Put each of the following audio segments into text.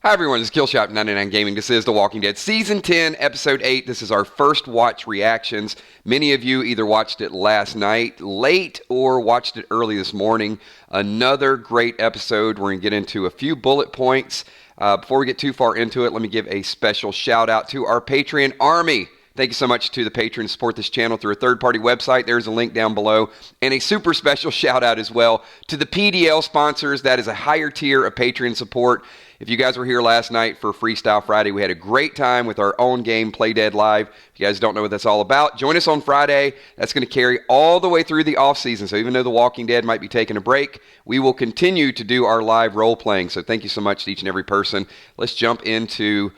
Hi everyone, this is Killshot 99 Gaming. This is The Walking Dead Season 10, Episode 8. This is our first watch reactions. Many of you either watched it last night late or watched it early this morning. Another great episode. We're going to get into a few bullet points. Before we get too far into it, let me give a special shout out to our Patreon army. Thank you so much to the patrons who support this channel through a third-party website. There's a link down below. And a super special shout-out as well to the PDL sponsors. That is a higher tier of Patreon support. If you guys were here last night for Freestyle Friday, we had a great time with our own game, Play Dead Live. If you guys don't know what that's all about, join us on Friday. That's going to carry all the way through the off-season. So even though The Walking Dead might be taking a break, we will continue to do our live role-playing. So thank you so much to each and every person. Let's jump into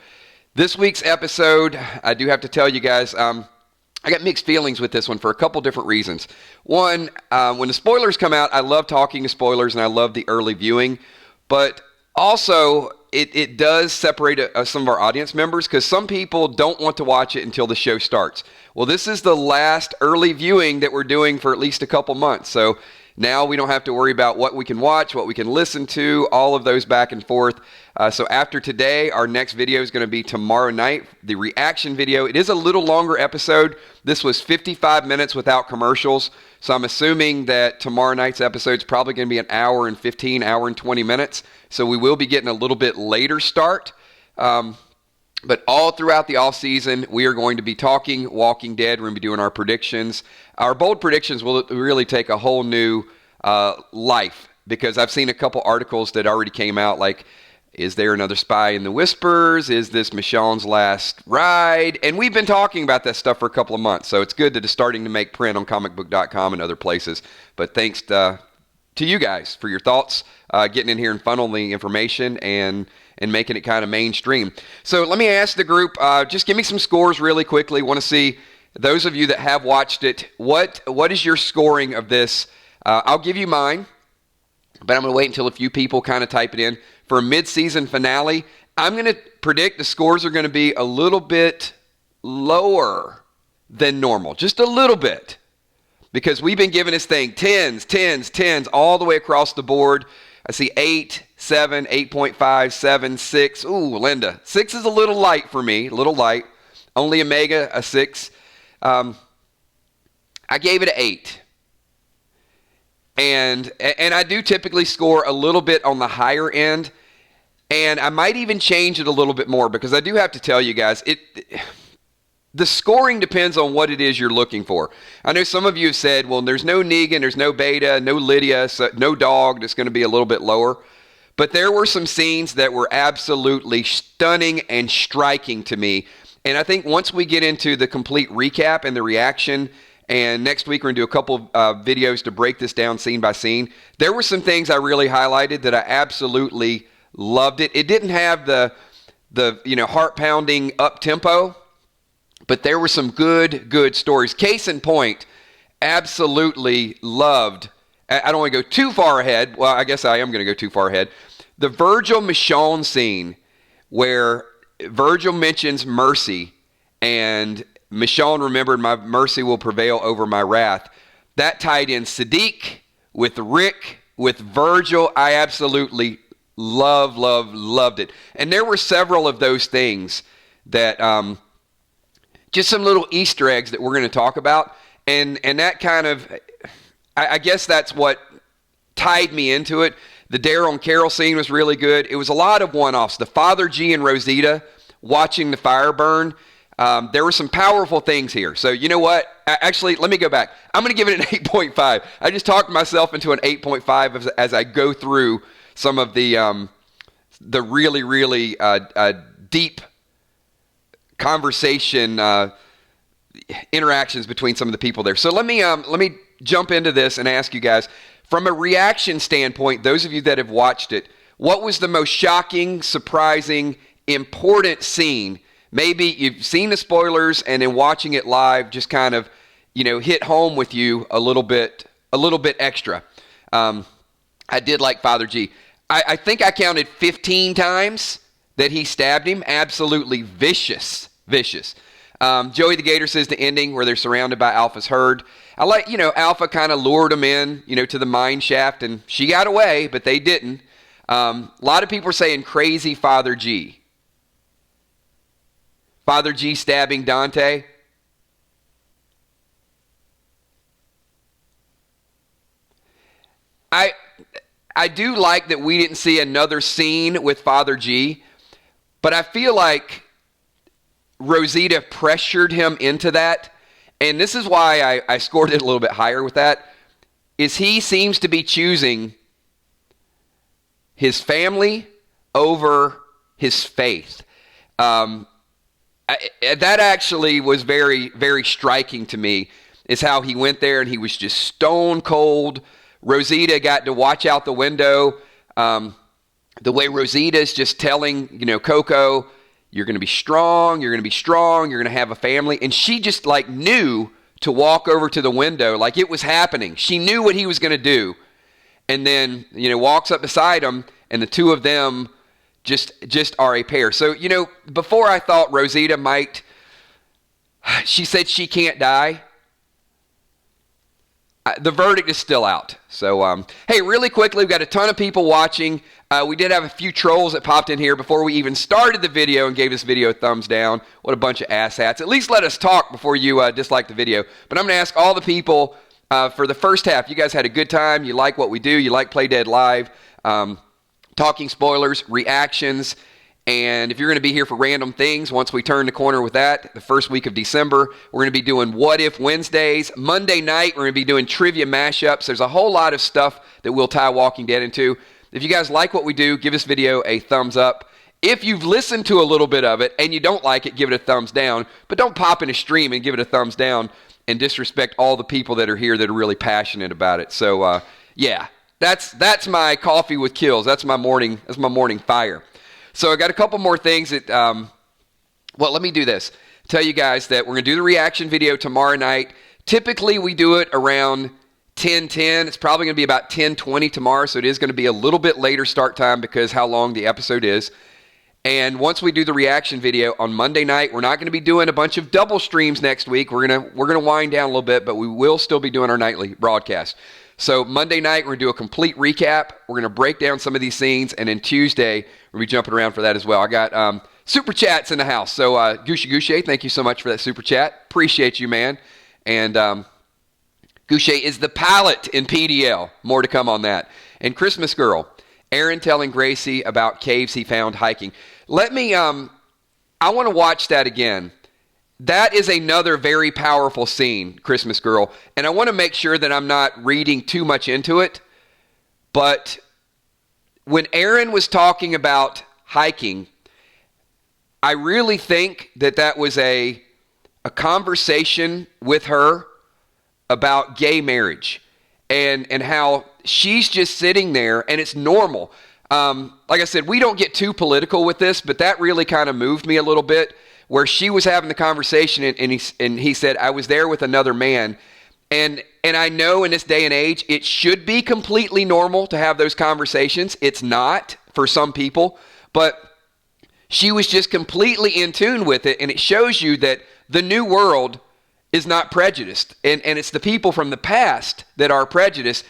this week's episode. I do have to tell you guys, I got mixed feelings with this one for a couple different reasons. One, when the spoilers come out, I love talking to spoilers and I love the early viewing. But also, it does separate some of our audience members because some people don't want to watch it until the show starts. Well, this is the last early viewing that we're doing for at least a couple months. So now we don't have to worry about what we can watch, what we can listen to, all of those back and forth. So after today, our next video is going to be tomorrow night, the reaction video. It is a little longer episode. This was 55 minutes without commercials. So I'm assuming that tomorrow night's episode is probably going to be an hour and 15, hour and 20 minutes. So we will be getting a little bit later start. But all throughout the off season, we are going to be talking Walking Dead. We're going to be doing our predictions. Our bold predictions will really take a whole new life because I've seen a couple articles that already came out like, is there another spy in the Whispers? Is this Michonne's last ride? And we've been talking about that stuff for a couple of months. So it's good that it's starting to make print on comicbook.com and other places. But thanks to you guys for your thoughts, getting in here and funneling information and making it kind of mainstream. So let me ask the group, just give me some scores really quickly. Want to see those of you that have watched it, what is your scoring of this? I'll give you mine, but I'm going to wait until a few people kind of type it in. For a mid-season finale, I'm going to predict the scores are going to be a little bit lower than normal. Just a little bit. Because we've been giving this thing 10s, all the way across the board. I see 8, 7, 8.5, 7, 6. Ooh, Linda. 6 is a little light for me, a little light. Only Omega, a 6. I gave it an 8. And I do typically score a little bit on the higher end. And I might even change it a little bit more because I do have to tell you guys, the scoring depends on what it is you're looking for. I know some of you have said, well, there's no Negan, there's no Beta, no Lydia, so no Dog. That's going to be a little bit lower. But there were some scenes that were absolutely stunning and striking to me. And I think once we get into the complete recap and the reaction, and next week we're going to do a couple videos to break this down scene by scene, there were some things I really highlighted that I absolutely loved it. It didn't have the heart-pounding up-tempo, but there were some good stories. Case in point, absolutely loved. I don't want to go too far ahead. Well, I guess I am going to go too far ahead. The Virgil Michonne scene where Virgil mentions mercy and Michonne remembered my mercy will prevail over my wrath. That tied in Sadiq with Rick, with Virgil. I absolutely loved it. And there were several of those things that just some little Easter eggs that we're going to talk about. And that kind of, I guess that's what tied me into it. The Daryl and Carol scene was really good. It was a lot of one-offs. The Father G and Rosita watching the fire burn. There were some powerful things here. So you know what? Actually, let me go back. I'm going to give it an 8.5. I just talked myself into an 8.5 as I go through some of the really deep conversation interactions between some of the people there. So let me jump into this and ask you guys, from a reaction standpoint, those of you that have watched it, what was the most shocking, surprising, important scene? Maybe you've seen the spoilers and then watching it live just kind of, hit home with you a little bit extra. I did like Father G. I think I counted 15 times that he stabbed him. Absolutely vicious. Joey the Gator says the ending where they're surrounded by Alpha's herd. I like, Alpha kind of lured him in, to the mine shaft, and she got away, but they didn't. A lot of people are saying crazy Father G. Father G stabbing Dante. I do like that we didn't see another scene with Father G, but I feel like Rosita pressured him into that, and this is why I scored it a little bit higher with that, is he seems to be choosing his family over his faith. That actually was very, very striking to me, is how he went there and he was just stone cold. Rosita got to watch out the window. The way Rosita is just telling, Coco, you're going to be strong, you're going to be strong, you're going to have a family. And she just knew to walk over to the window like it was happening. She knew what he was going to do. And then, walks up beside him, and the two of them just are a pair. So, before I thought Rosita might, she said she can't die. The verdict is still out. So, hey, really quickly, we've got a ton of people watching. We did have a few trolls that popped in here before we even started the video and gave this video a thumbs down. What a bunch of asshats. At least let us talk before you dislike the video. But I'm going to ask all the people for the first half. You guys had a good time. You like what we do. You like Play Dead Live. Talking spoilers, reactions. And if you're going to be here for random things, once we turn the corner with that, the first week of December, we're going to be doing What If Wednesdays. Monday night, we're going to be doing trivia mashups. There's a whole lot of stuff that we'll tie Walking Dead into. If you guys like what we do, give this video a thumbs up. If you've listened to a little bit of it and you don't like it, give it a thumbs down. But don't pop in a stream and give it a thumbs down and disrespect all the people that are here that are really passionate about it. So, yeah, that's my coffee with kills. That's my morning fire. So I got a couple more things that, let me do this. Tell you guys that we're going to do the reaction video tomorrow night. Typically, we do it around 10:10. It's probably going to be about 10:20 tomorrow, so it is going to be a little bit later start time because how long the episode is. And once we do the reaction video on Monday night, we're not going to be doing a bunch of double streams next week. We're gonna wind down a little bit, but we will still be doing our nightly broadcast. So Monday night, we're going to do a complete recap. We're going to break down some of these scenes, and then Tuesday, we'll be jumping around for that as well. I got super chats in the house. So Goucher Goucher, thank you so much for that super chat. Appreciate you, man. And Goucher is the palette in PDL. More to come on that. And Christmas Girl, Aaron telling Gracie about caves he found hiking. Let me, I want to watch that again. That is another very powerful scene, Christmas Girl. And I want to make sure that I'm not reading too much into it. But when Aaron was talking about hiking, I really think that was a conversation with her about gay marriage and how she's just sitting there and it's normal. Like I said, we don't get too political with this, but that really kind of moved me a little bit, where she was having the conversation and he said, I was there with another man. And I know in this day and age, it should be completely normal to have those conversations. It's not for some people, but she was just completely in tune with it. And it shows you that the new world is not prejudiced. And it's the people from the past that are prejudiced.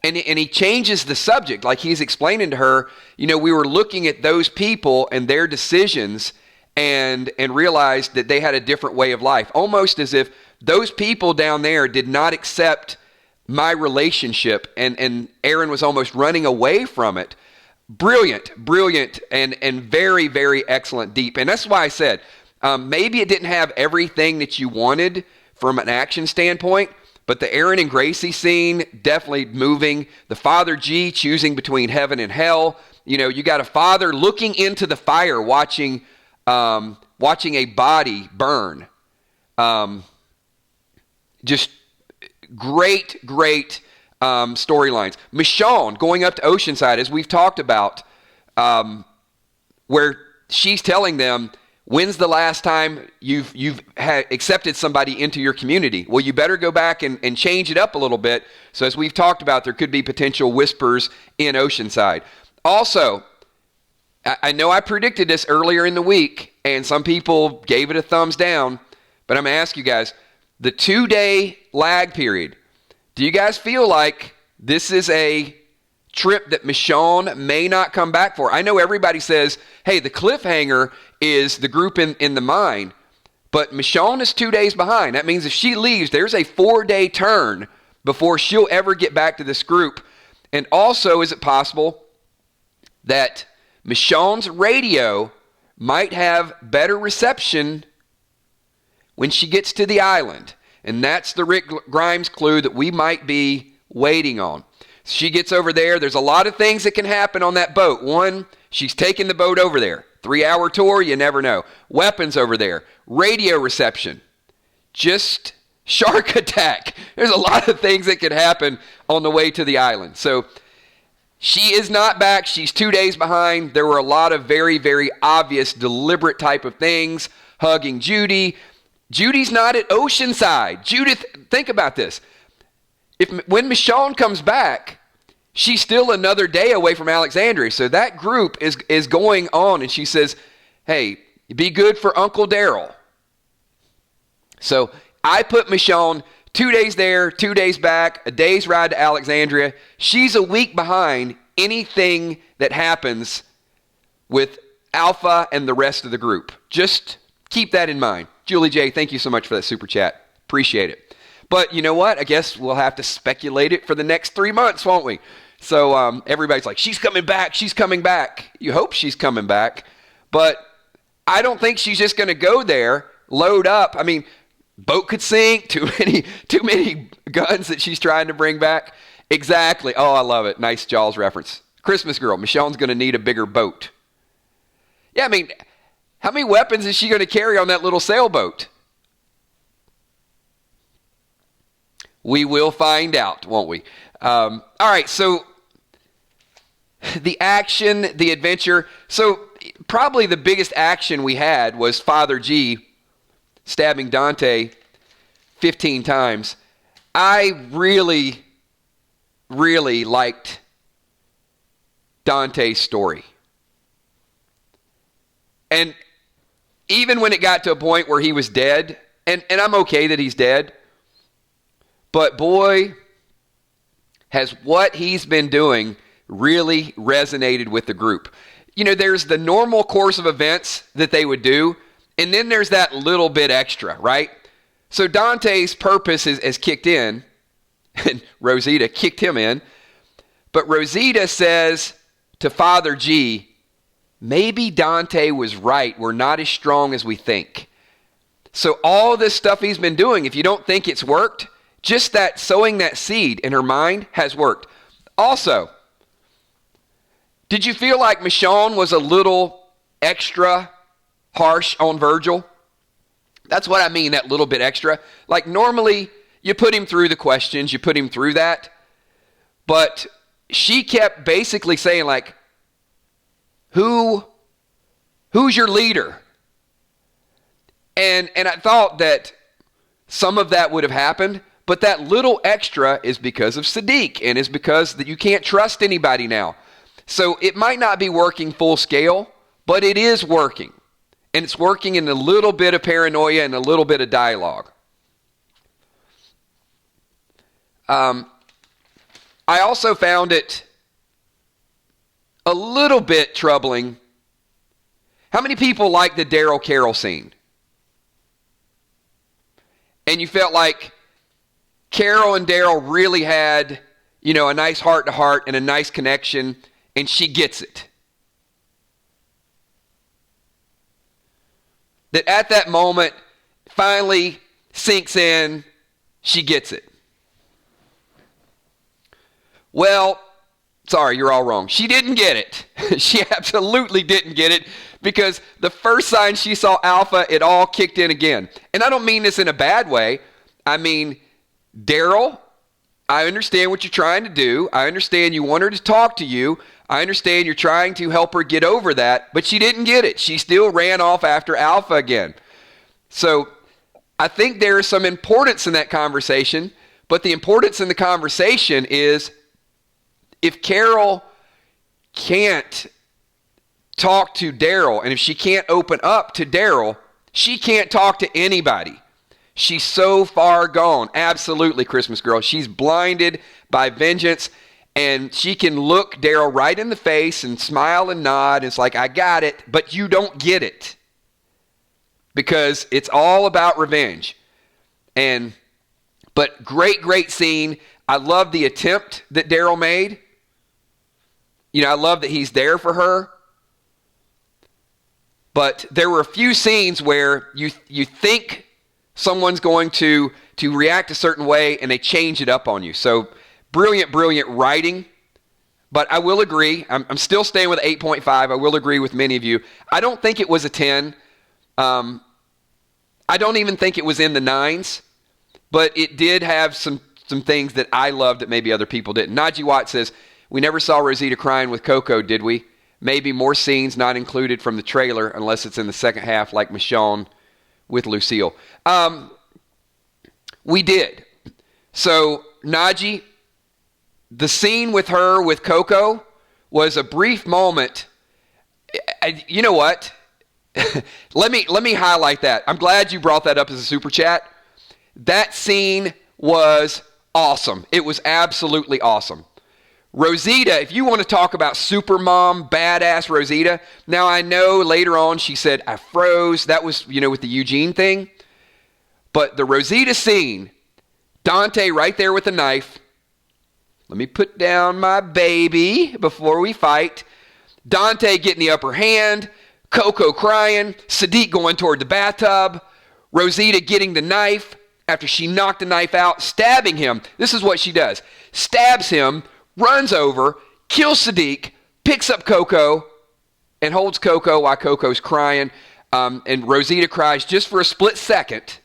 And he changes the subject. Like he's explaining to her, we were looking at those people and their decisions and realized that they had a different way of life. Almost as if those people down there did not accept my relationship, and Aaron was almost running away from it. Brilliant, and very, very excellent, deep. And that's why I said, maybe it didn't have everything that you wanted from an action standpoint, but the Aaron and Gracie scene, definitely moving. The Father G choosing between heaven and hell. You got a father looking into the fire, watching a body burn. Just great storylines. Michonne going up to Oceanside, as we've talked about, where she's telling them, when's the last time you've accepted somebody into your community? Well, you better go back and change it up a little bit. So as we've talked about, there could be potential whispers in Oceanside. Also, I know I predicted this earlier in the week, and some people gave it a thumbs down, but I'm going to ask you guys, the 2-day lag period, do you guys feel like this is a trip that Michonne may not come back for. I know everybody says, hey, the cliffhanger is the group in the mine, but Michonne is 2 days behind. That means if she leaves, there's a 4-day turn before she'll ever get back to this group. And also, is it possible that Michonne's radio might have better reception when she gets to the island? And that's the Rick Grimes clue that we might be waiting on. She gets over there. There's a lot of things that can happen on that boat. One, she's taking the boat over there. 3-hour tour, you never know. Weapons over there. Radio reception. Just shark attack. There's a lot of things that could happen on the way to the island. So she is not back. She's 2 days behind. There were a lot of very, very obvious, deliberate type of things. Hugging Judy. Judy's not at Oceanside. Judith, think about this. When Michonne comes back, she's still another day away from Alexandria. So that group is going on, and she says, hey, be good for Uncle Daryl. So I put Michonne 2 days there, 2 days back, a day's ride to Alexandria. She's a week behind anything that happens with Alpha and the rest of the group. Just keep that in mind. Julie J., thank you so much for that super chat. Appreciate it. But you know what? I guess we'll have to speculate it for the next 3 months, won't we? So everybody's like, she's coming back. She's coming back. You hope she's coming back. But I don't think she's just going to go there, load up. I mean, boat could sink. Too many guns that she's trying to bring back. Exactly. Oh, I love it. Nice Jaws reference. Christmas girl. Michonne's going to need a bigger boat. Yeah, I mean, how many weapons is she going to carry on that little sailboat? We will find out, won't we? All right, so the action, the adventure. So probably the biggest action we had was Father G stabbing Dante 15 times. I really, really liked Dante's story. And even when it got to a point where he was dead, and I'm okay that he's dead, but boy, has what he's been doing really resonated with the group. You know, there's the normal course of events that they would do, and then there's that little bit extra, right? So Dante's purpose has kicked in, and Rosita kicked him in, but Rosita says to Father G, maybe Dante was right. We're not as strong as we think. So all this stuff he's been doing, if you don't think it's worked, just that sowing that seed in her mind has worked. Also, did you feel like Michonne was a little extra harsh on Virgil? That's what I mean, that little bit extra. Like normally you put him through the questions, you put him through that. But she kept basically saying like, who's your leader? And I thought that some of that would have happened. But that little extra is because of Sadiq, and is because that you can't trust anybody now. So it might not be working full scale, but it is working. And it's working in a little bit of paranoia and a little bit of dialogue. I also found it a little bit troubling. How many people like the Daryl Carroll scene? And you felt like Carol and Daryl really had, you know, a nice heart-to-heart and a nice connection, and she gets it. That at that moment, finally sinks in, she gets it. Well, sorry, you're all wrong. She didn't get it. She absolutely didn't get it, because the first sign she saw Alpha, it all kicked in again. And I don't mean this in a bad way. I mean, Daryl, I understand what you're trying to do. I understand you want her to talk to you. I understand you're trying to help her get over that, but she didn't get it. She still ran off after Alpha again. So I think there is some importance in that conversation, but the importance in the conversation is if Carol can't talk to Daryl, and if she can't open up to Daryl, she can't talk to anybody. She's so far gone. Absolutely, Christmas girl. She's blinded by vengeance. And she can look Daryl right in the face and smile and nod. It's like, I got it, but you don't get it. Because it's all about revenge. But great scene. I love the attempt that Daryl made. I love that he's there for her. But there were a few scenes where you think someone's going to react a certain way and they change it up on you. So brilliant writing. But I will agree. I'm still staying with 8.5. I will agree with many of you. I don't think it was a 10. I don't even think it was in the 9s. But it did have some things that I loved that maybe other people didn't. Najee Watt says, we never saw Rosita crying with Coco, did we? Maybe more scenes not included from the trailer unless it's in the second half like Michonne with Lucille. We did. So, Najee, the scene with her with Coco was a brief moment. You know what? let me highlight that. I'm glad you brought that up as a super chat. That scene was awesome. It was absolutely awesome. Rosita, if you want to talk about super mom, badass Rosita, now I know later on she said, I froze. That was, with the Eugene thing. But the Rosita scene, Dante right there with a knife. Let me put down my baby before we fight. Dante getting the upper hand. Coco crying. Sadiq going toward the bathtub. Rosita getting the knife after she knocked the knife out, stabbing him. This is what she does. Stabs him, runs over, kills Sadiq, picks up Coco, and holds Coco while Coco's crying. And Rosita cries just for a split second.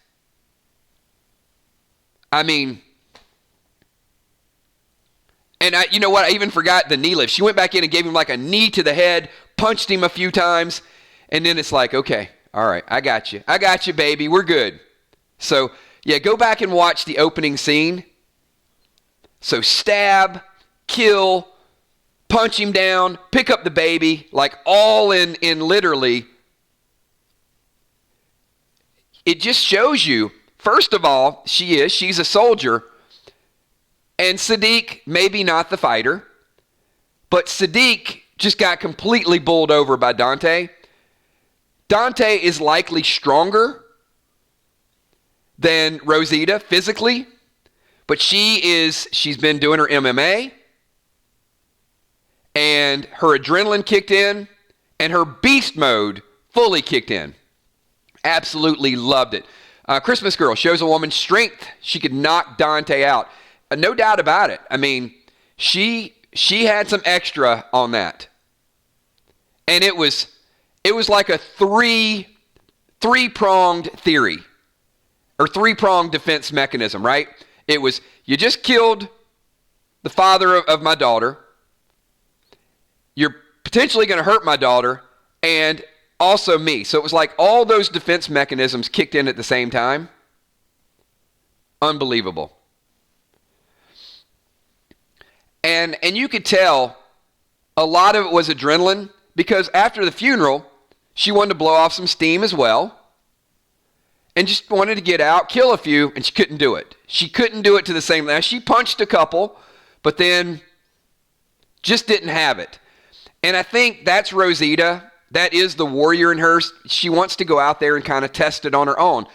I mean, and you know what? I even forgot the knee lift. She went back in and gave him like a knee to the head, punched him a few times, and then it's like, okay, all right, I got you. I got you, baby. We're good. So, yeah, go back and watch the opening scene. So stab, kill, punch him down, pick up the baby, like all in literally. It just shows you, first of all, she's a soldier. And Sadiq, maybe not the fighter, but Sadiq just got completely bowled over by Dante. Dante is likely stronger than Rosita physically, but she's been doing her MMA, and her adrenaline kicked in, and her beast mode fully kicked in. Absolutely loved it. Christmas Girl shows a woman's strength. She could knock Dante out. No doubt about it. I mean, she had some extra on that. And it was like a three-pronged theory or three-pronged defense mechanism, right? It was, you just killed the father of my daughter. You're potentially going to hurt my daughter and also me. So it was like all those defense mechanisms kicked in at the same time. Unbelievable. And you could tell a lot of it was adrenaline because after the funeral, she wanted to blow off some steam as well and just wanted to get out, kill a few, and she couldn't do it. She couldn't do it to the same level. She punched a couple, but then just didn't have it. And I think that's Rosita. That is the warrior in her. She wants to go out there and kind of test it on her own.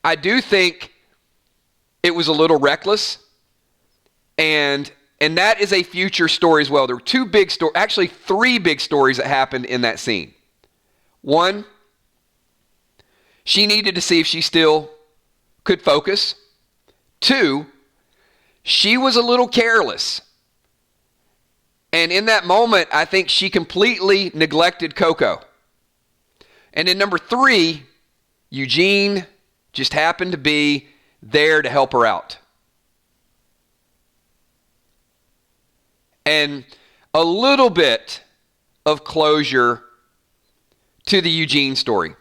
I do think it was a little reckless, and that is a future story as well. There were three big stories that happened in that scene. One, she needed to see if she still could focus. Two, she was a little careless. And in that moment, I think she completely neglected Coco. And then number three, Eugene just happened to be there to help her out. And a little bit of closure to the Eugene story.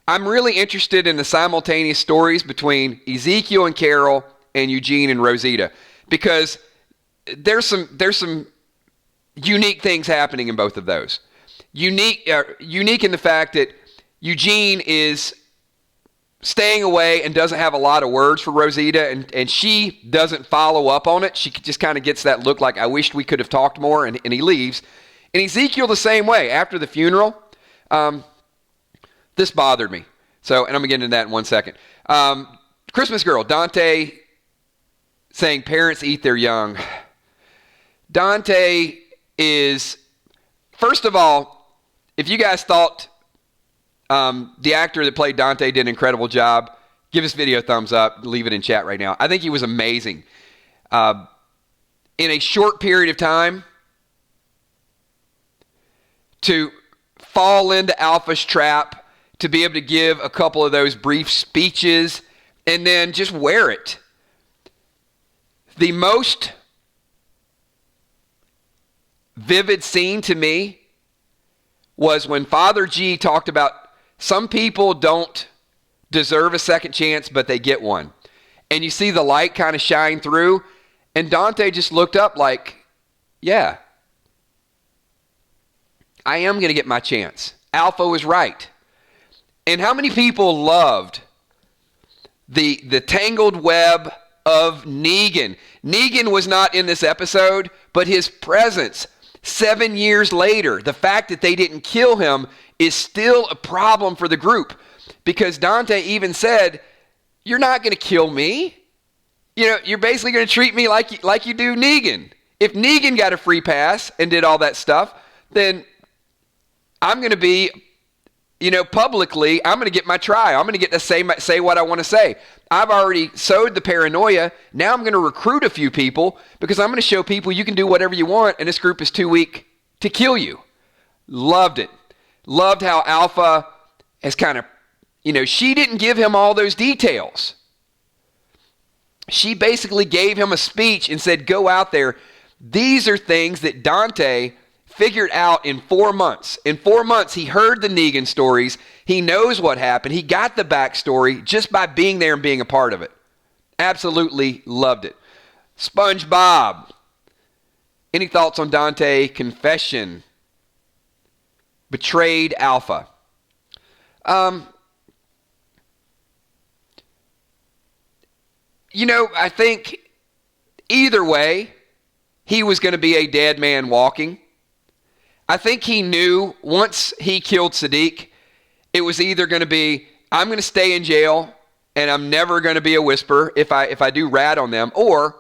I'm really interested in the simultaneous stories between Ezekiel and Carol and Eugene and Rosita because there's some unique things happening in both of those. Unique in the fact that Eugene is staying away and doesn't have a lot of words for Rosita, and she doesn't follow up on it. She just kind of gets that look like, I wished we could have talked more, and he leaves. And Ezekiel the same way. After the funeral, this bothered me. So, and I'm going to get into that in 1 second. Christmas Girl, Dante saying parents eat their young. Dante is, first of all, if you guys thought the actor that played Dante did an incredible job, give this video a thumbs up. Leave it in chat right now. I think he was amazing. In a short period of time, to fall into Alpha's trap, to be able to give a couple of those brief speeches, and then just wear it. The most vivid scene to me was when Father G talked about some people don't deserve a second chance, but they get one. And you see the light kind of shine through, and Dante just looked up like, yeah, I am going to get my chance. Alpha was right. And how many people loved the tangled web of Negan? Negan was not in this episode, but his presence 7 years later, the fact that they didn't kill him is still a problem for the group. Because Dante even said, you're not going to kill me. You know, you're basically going to treat me like you do Negan. If Negan got a free pass and did all that stuff, then I'm going to be, publicly, I'm going to get my try. I'm going to get to say what I want to say. I've already sowed the paranoia. Now I'm going to recruit a few people because I'm going to show people you can do whatever you want, and this group is too weak to kill you. Loved it. Loved how Alpha has kind of, she didn't give him all those details. She basically gave him a speech and said, go out there. These are things that Dante figured out in 4 months. In 4 months, he heard the Negan stories. He knows what happened. He got the backstory just by being there and being a part of it. Absolutely loved it. SpongeBob. Any thoughts on Dante? Confession. Betrayed Alpha. I think either way, he was going to be a dead man walking. I think he knew once he killed Sadiq, it was either going to be, I'm going to stay in jail and I'm never going to be a whisper if I do rat on them, or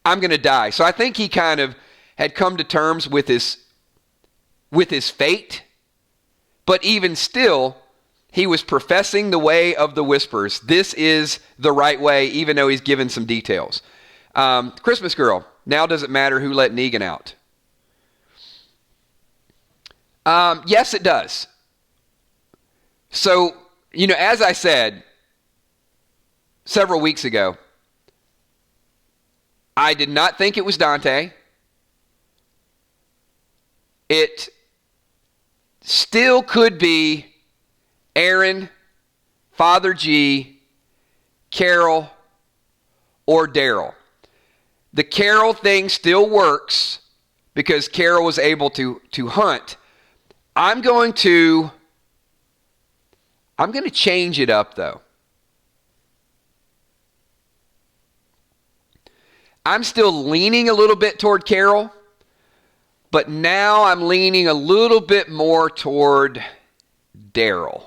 I'm going to die. So I think he kind of had come to terms with his fate, but even still, he was professing the way of the whispers. This is the right way, even though he's given some details. Christmas Girl, now does it matter who let Negan out? Yes, it does. So, as I said several weeks ago, I did not think it was Dante. It still could be Aaron, Father G, Carol, or Daryl. The Carol thing still works because Carol was able to hunt. I'm going to change it up, though. I'm still leaning a little bit toward Carol, but now I'm leaning a little bit more toward Daryl.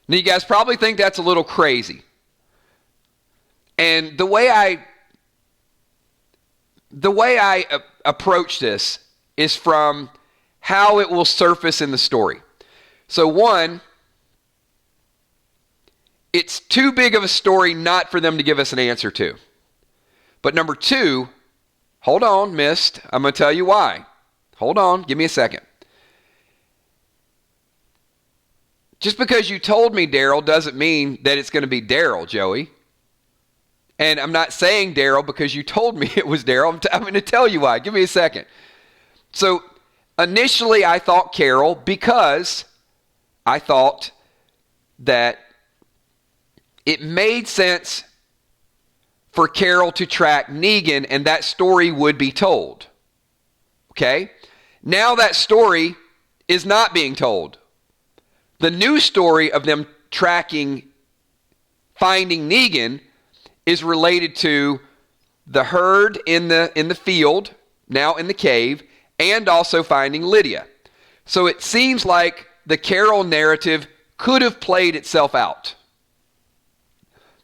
Now, you guys probably think that's a little crazy. And the way I approach this is from how it will surface in the story. So one, it's too big of a story not for them to give us an answer to. But number two, hold on, Mist. I'm going to tell you why. Hold on, give me a second. Just because you told me Daryl doesn't mean that it's going to be Daryl, Joey. And I'm not saying Daryl because you told me it was Daryl. I'm going to tell you why. Give me a second. So initially I thought Carol because I thought that it made sense for Carol to track Negan and that story would be told. Okay? Now that story is not being told. The new story of them finding Negan is related to the herd in the field, now in the cave, and also finding Lydia. So it seems like the Carol narrative could have played itself out.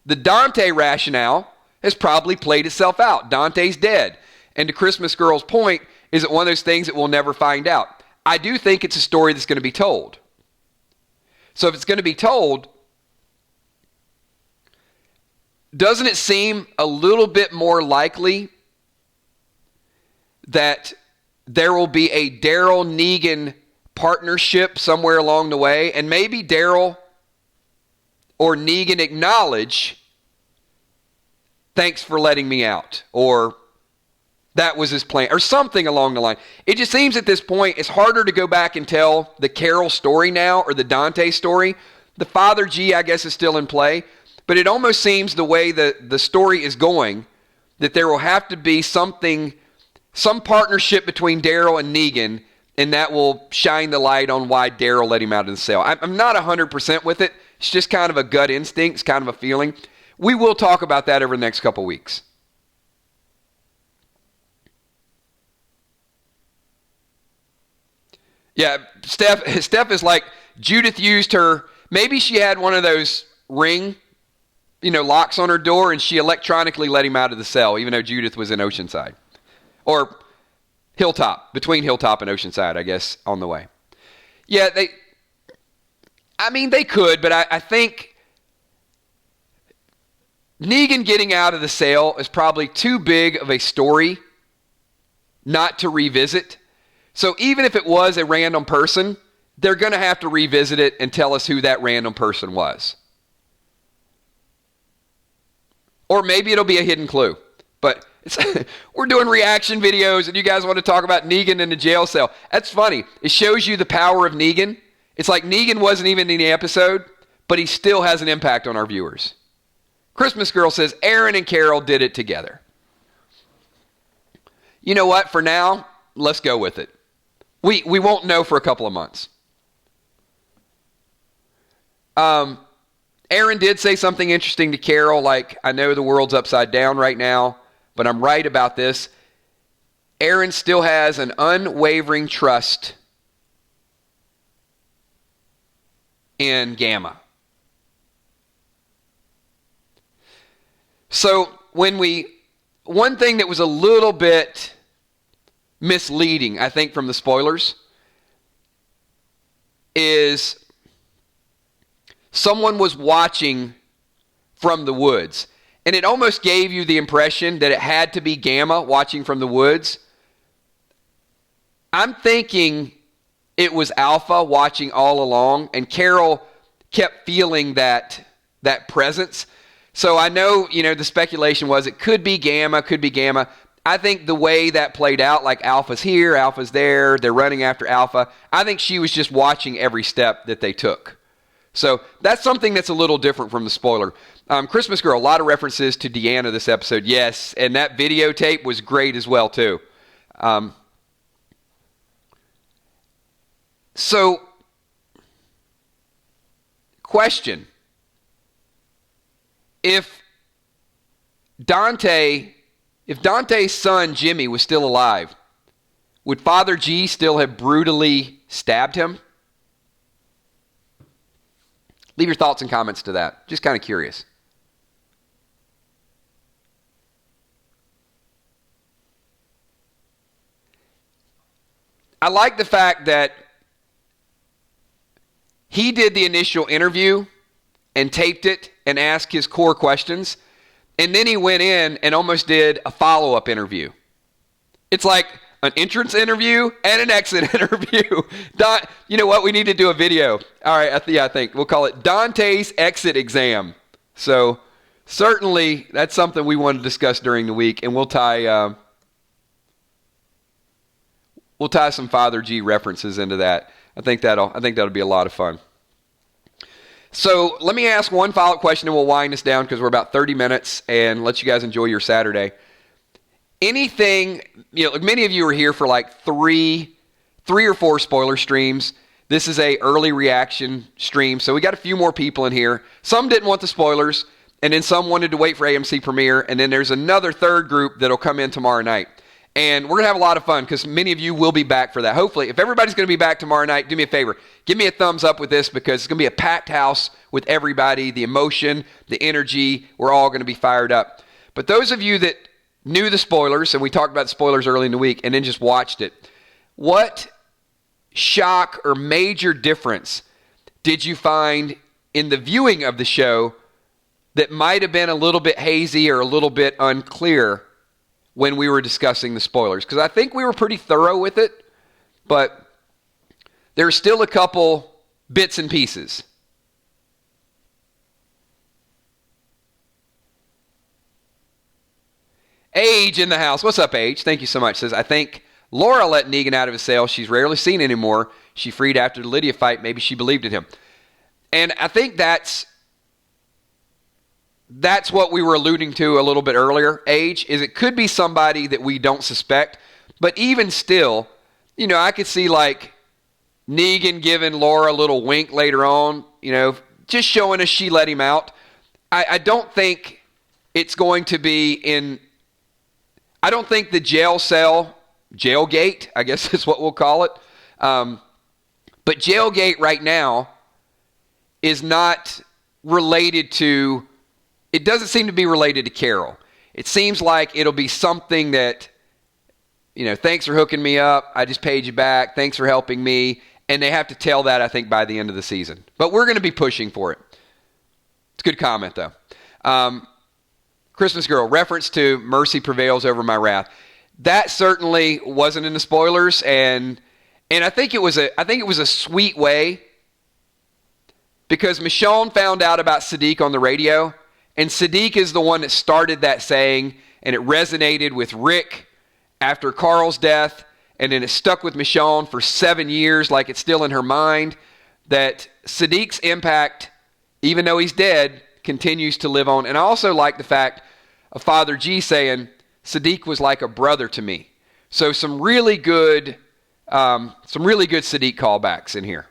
The Dante rationale has probably played itself out. Dante's dead. And to Christmas Girl's point, is it one of those things that we'll never find out? I do think it's a story that's going to be told. So if it's going to be told, doesn't it seem a little bit more likely that there will be a Daryl Negan partnership somewhere along the way, and maybe Daryl or Negan acknowledge, thanks for letting me out, or that was his plan, or something along the line. It just seems at this point it's harder to go back and tell the Carol story now or the Dante story. The Father G, I guess, is still in play, but it almost seems the way the story is going that there will have to be some partnership between Daryl and Negan, and that will shine the light on why Daryl let him out of the cell. I'm not 100% with it. It's just kind of a gut instinct. It's kind of a feeling. We will talk about that over the next couple weeks. Yeah, Steph is like, Judith used her, maybe she had one of those ring, locks on her door, and she electronically let him out of the cell, even though Judith was in Oceanside. Or Hilltop, between Hilltop and Oceanside, I guess, on the way. Yeah, they could, but I think Negan getting out of the cell is probably too big of a story not to revisit. So even if it was a random person, they're going to have to revisit it and tell us who that random person was. Or maybe it'll be a hidden clue. But we're doing reaction videos and you guys want to talk about Negan in the jail cell. That's funny. It shows you the power of Negan. It's like Negan wasn't even in the episode, but he still has an impact on our viewers. Christmas Girl says Aaron and Carol did it together. You know what? For now, let's go with it. We won't know for a couple of months. Aaron did say something interesting to Carol, like, I know the world's upside down right now, but I'm right about this. Aaron still has an unwavering trust in Gamma. So one thing that was a little bit misleading, I think, from the spoilers is someone was watching from the woods. And it almost gave you the impression that it had to be Gamma watching from the woods. I'm thinking it was Alpha watching all along, and Carol kept feeling that presence. So I know, the speculation was it could be Gamma. I think the way that played out, like Alpha's here, Alpha's there, they're running after Alpha, I think she was just watching every step that they took. So that's something that's a little different from the spoiler. Christmas Girl, a lot of references to Deanna this episode. Yes, and that videotape was great as well, too. So, question. If Dante's son, Jimmy, was still alive, would Father G still have brutally stabbed him? Leave your thoughts and comments to that. Just kind of curious. I like the fact that he did the initial interview and taped it and asked his core questions, and then he went in and almost did a follow-up interview. It's like an entrance interview and an exit interview. You know what? We need to do a video. All right, I think we'll call it Dante's exit exam. So certainly that's something we want to discuss during the week, and we'll tie some Father G references into that. I think that'll be a lot of fun. So let me ask one follow-up question, and we'll wind this down because we're about 30 minutes, and let you guys enjoy your Saturday. Anything, many of you are here for like three or four spoiler streams. This is a early reaction stream, so we got a few more people in here. Some didn't want the spoilers, and then some wanted to wait for AMC premiere, and then there's another third group that'll come in tomorrow night. And we're going to have a lot of fun because many of you will be back for that. Hopefully, if everybody's going to be back tomorrow night, do me a favor. Give me a thumbs up with this because it's going to be a packed house with everybody, the emotion, the energy. We're all going to be fired up. But those of you that knew the spoilers, and we talked about the spoilers early in the week, and then just watched it, what shock or major difference did you find in the viewing of the show that might have been a little bit hazy or a little bit unclear when we were discussing the spoilers? Because I think we were pretty thorough with it, but there's still a couple bits and pieces. Age in the house. What's up, Age? Thank you so much. Says, I think Laura let Negan out of his cell. She's rarely seen anymore. She freed after the Lydia fight. Maybe she believed in him. And I think that's what we were alluding to a little bit earlier, Age, is it could be somebody that we don't suspect. But even still, you know, I could see like Negan giving Laura a little wink later on, you know, just showing us she let him out. I don't think it's going to be in, I don't think the jail cell, jailgate, I guess is what we'll call it. But jailgate right now is not related to, it doesn't seem to be related to Carol. It seems like it'll be something that, you know, thanks for hooking me up. I just paid you back. Thanks for helping me. And they have to tell that, I think, by the end of the season. But we're going to be pushing for it. It's a good comment, though. Christmas Girl, reference to mercy prevails over my wrath. That certainly wasn't in the spoilers, and I think it was a sweet way because Michonne found out about Sadiq on the radio, and Sadiq is the one that started that saying, and it resonated with Rick after Carl's death, and then it stuck with Michonne for 7 years, like it's still in her mind, that Sadiq's impact, even though he's dead, continues to live on. And I also like the fact of Father G saying, Sadiq was like a brother to me. So some really good Sadiq callbacks in here.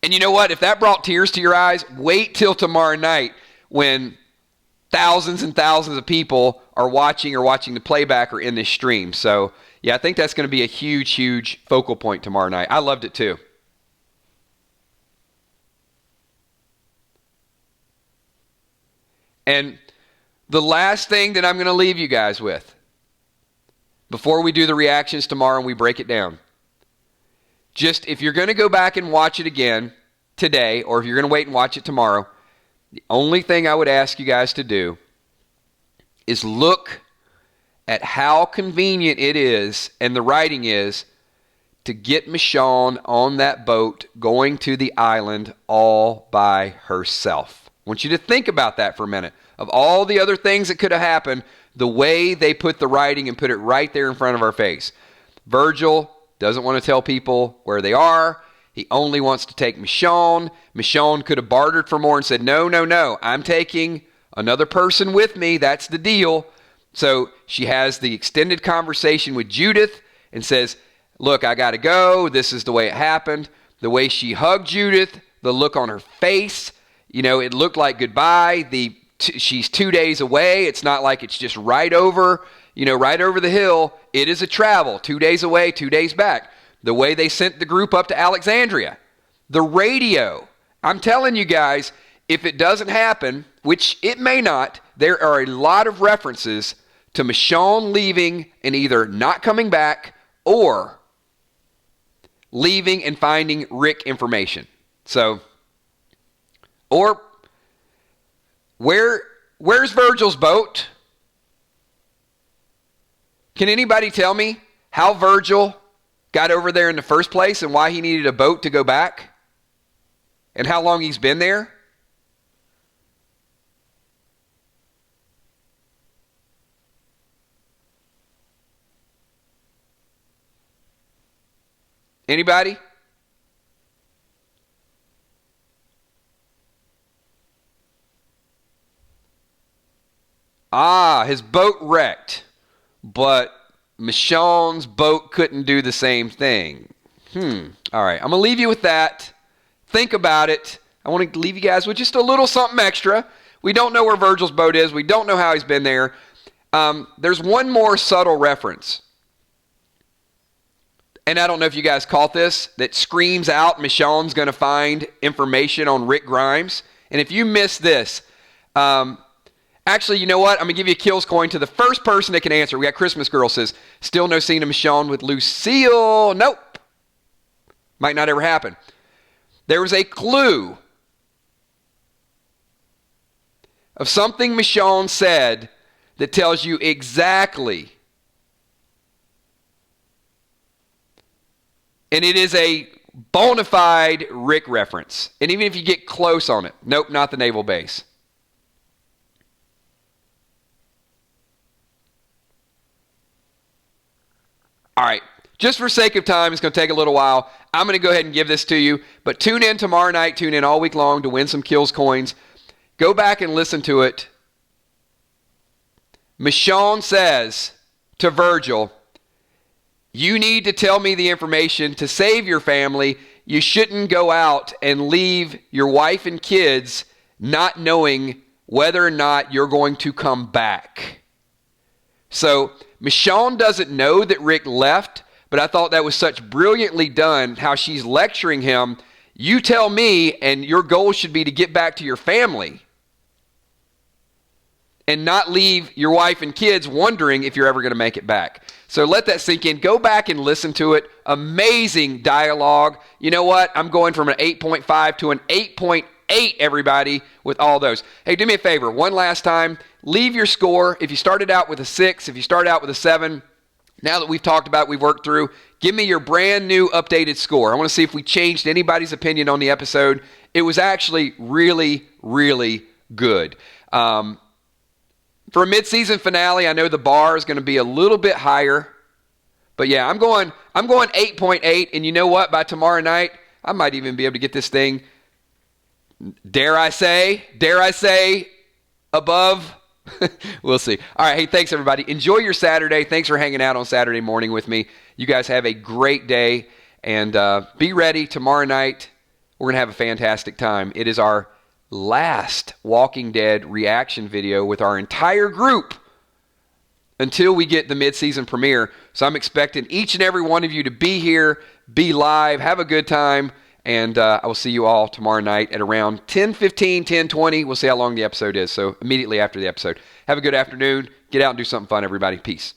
And you know what? If that brought tears to your eyes, wait till tomorrow night when thousands and thousands of people are watching the playback or in this stream. So, yeah, I think that's going to be a huge, huge focal point tomorrow night. I loved it too. And the last thing that I'm going to leave you guys with before we do the reactions tomorrow and we break it down, just if you're going to go back and watch it again today, or if you're going to wait and watch it tomorrow, the only thing I would ask you guys to do is look at how convenient it is, and the writing is, to get Michonne on that boat going to the island all by herself. I want you to think about that for a minute. Of all the other things that could have happened, the way they put the writing and put it right there in front of our face. Virgil doesn't want to tell people where they are. He only wants to take Michonne. Michonne could have bartered for more and said, no, I'm taking another person with me. That's the deal. So she has the extended conversation with Judith and says, look, I got to go. This is the way it happened. The way she hugged Judith, the look on her face, you know, it looked like goodbye. She's 2 days away. It's not like it's just right over the hill. It is a travel, 2 days away, 2 days back. The way they sent the group up to Alexandria, the radio. I'm telling you guys, if it doesn't happen, which it may not, there are a lot of references to Michonne leaving and either not coming back or leaving and finding Rick information. So, or where's Virgil's boat? Can anybody tell me how Virgil got over there in the first place and why he needed a boat to go back? And how long he's been there? Anybody? His boat wrecked, but Michonne's boat couldn't do the same thing. All right, I'm going to leave you with that. Think about it. I want to leave you guys with just a little something extra. We don't know where Virgil's boat is. We don't know how he's been there. There's one more subtle reference. And I don't know if you guys caught this, that screams out Michonne's going to find information on Rick Grimes. And if you missed this, actually, you know what? I'm going to give you a kills coin to the first person that can answer. We got Christmas Girl says, still no scene of Michonne with Lucille. Nope. Might not ever happen. There was a clue of something Michonne said that tells you exactly. And it is a bona fide Rick reference. And even if you get close on it, nope, not the naval base. All right, just for sake of time, it's going to take a little while. I'm going to go ahead and give this to you. But tune in tomorrow night, tune in all week long to win some kills coins. Go back and listen to it. Michonne says to Virgil, you need to tell me the information to save your family. You shouldn't go out and leave your wife and kids not knowing whether or not you're going to come back. So Michonne doesn't know that Rick left, but I thought that was such brilliantly done, how she's lecturing him. You tell me, and your goal should be to get back to your family and not leave your wife and kids wondering if you're ever going to make it back. So let that sink in. Go back and listen to it. Amazing dialogue. You know what? I'm going from an 8.5 to an 8.8, everybody, with all those. Hey, do me a favor. One last time. Leave your score. If you started out with a 6, if you started out with a 7, now that we've talked about it, we've worked through, give me your brand new updated score. I want to see if we changed anybody's opinion on the episode. It was actually really, really good. For a mid-season finale, I know the bar is going to be a little bit higher. But yeah, I'm going 8.8, and you know what? By tomorrow night, I might even be able to get this thing, dare I say, above. We'll see. All right, hey, thanks everybody. Enjoy your Saturday. Thanks for hanging out on Saturday morning with me. You guys have a great day, and be ready tomorrow night. We're going to have a fantastic time. It is our last Walking Dead reaction video with our entire group until we get the mid-season premiere. So I'm expecting each and every one of you to be here, be live, have a good time, and I will see you all tomorrow night at around 10:15, 10:20. We'll see how long the episode is, so immediately after the episode. Have a good afternoon. Get out and do something fun, everybody. Peace.